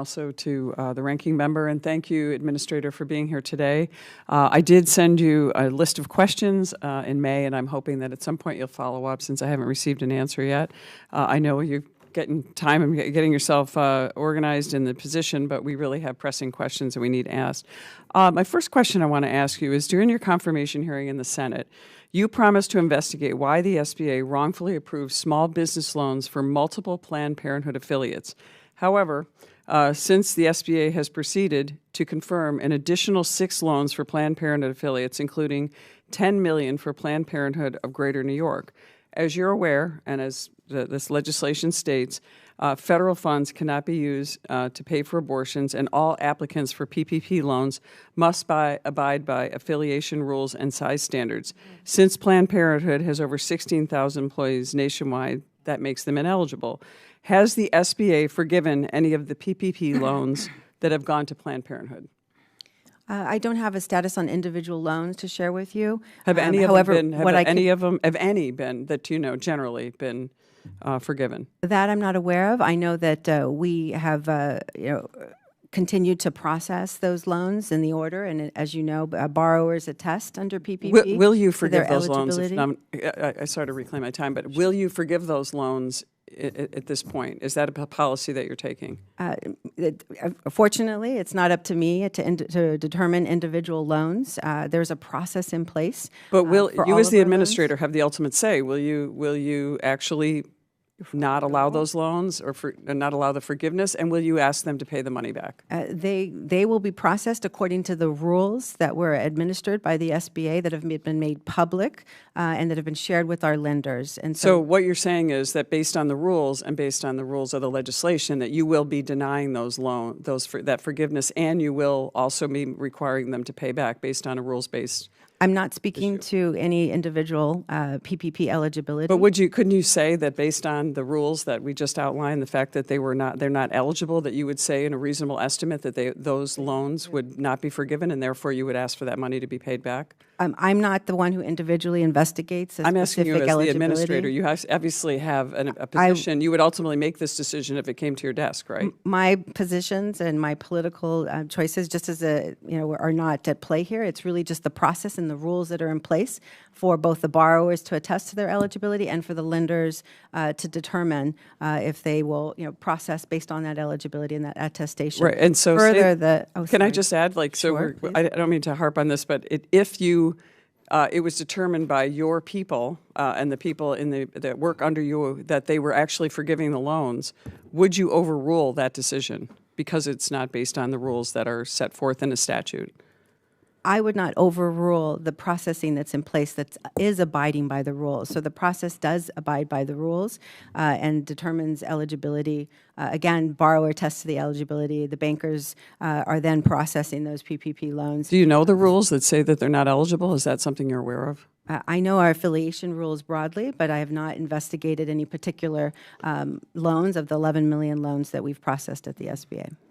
also to the ranking member, and thank you, Administrator, for being here today. I did send you a list of questions in May, and I'm hoping that at some point you'll follow up since I haven't received an answer yet. I know you're getting time and getting yourself organized in the position, but we really have pressing questions that we need asked. My first question I want to ask you is, during your confirmation hearing in the Senate, you promised to investigate why the SBA wrongfully approved small business loans for multiple Planned Parenthood affiliates. However, since the SBA has proceeded to confirm an additional 6 loans for Planned Parenthood affiliates, including $10 million for Planned Parenthood of Greater New York. As you're aware, and as this legislation states, federal funds cannot be used to pay for abortions, and all applicants for PPP loans must abide by affiliation rules and size standards. Since Planned Parenthood has over 16,000 employees nationwide, that makes them ineligible. Has the SBA forgiven any of the PPP loans that have gone to Planned Parenthood? I don't have a status on individual loans to share with you. Have any of them that you know generally been forgiven? That I'm not aware of. I know that we have continued to process those loans in the order, and as you know, borrowers attest under PPP. Will you forgive those loans? I sort of reclaim my time, but will you forgive those loans at this point? Is that a policy that you're taking? Fortunately, it's not up to me to determine individual loans. There's a process in place. But will you, as the administrator, have the ultimate say? Will you actually not allow those loans or not allow the forgiveness, and will you ask them to pay the money back? They will be processed according to the rules that were administered by the SBA that have been made public and that have been shared with our lenders. And so what you're saying is that based on the rules and based on the rules of the legislation, that you will be denying those that forgiveness, and you will also be requiring them to pay back based on a rules-based. I'm not speaking to any individual PPP eligibility. But couldn't you say that based on the rules that we just outlined, the fact that they're not eligible, that you would say in a reasonable estimate that those loans would not be forgiven, and therefore you would ask for that money to be paid back? I'm not the one who individually investigates a I'm asking specific you as the administrator. You obviously have a position. You would ultimately make this decision if it came to your desk, right? My positions and my political choices, just as are not at play here. It's really just the process and the rules that are in place for both the borrowers to attest to their eligibility and for the lenders to determine if they will, process based on that eligibility and that attestation. Right, and so can I just add, Sure, I don't mean to harp on this, but if it was determined by your people and the people that work under you that they were actually forgiving the loans, would you overrule that decision because it's not based on the rules that are set forth in a statute? I would not overrule the processing that's in place that is abiding by the rules. So the process does abide by the rules and determines eligibility. Again, borrower attests to the eligibility. The bankers are then processing those PPP loans. Do you know the rules that say that they're not eligible? Is that something you're aware of? I know our affiliation rules broadly, but I have not investigated any particular loans of the 11 million loans that we've processed at the SBA.